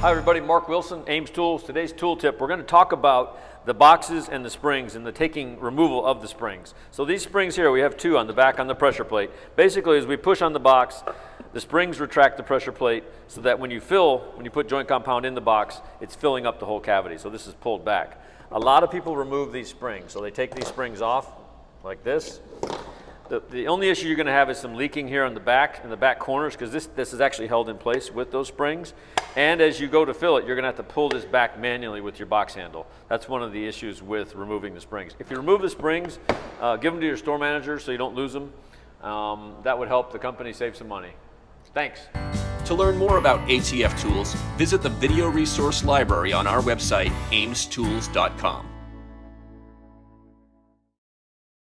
Hi everybody, Mark Wilson, Ames Tools. Today's tool tip, we're going to talk about the boxes and the springs and the removal of the springs. So these springs here, we have two on the back on the pressure plate. Basically, as we push on the box, the springs retract the pressure plate so that when you put joint compound in the box, it's filling up the whole cavity. So this is pulled back. A lot of people remove these springs. So they take these springs off like this. The only issue you're going to have is some leaking here in the back corners, because this is actually held in place with those springs. And as you go to fill it, you're going to have to pull this back manually with your box handle. That's one of the issues with removing the springs. If you remove the springs, give them to your store manager so you don't lose them. That would help the company save some money. Thanks. To learn more about ATF tools, visit the video resource library on our website, amestools.com.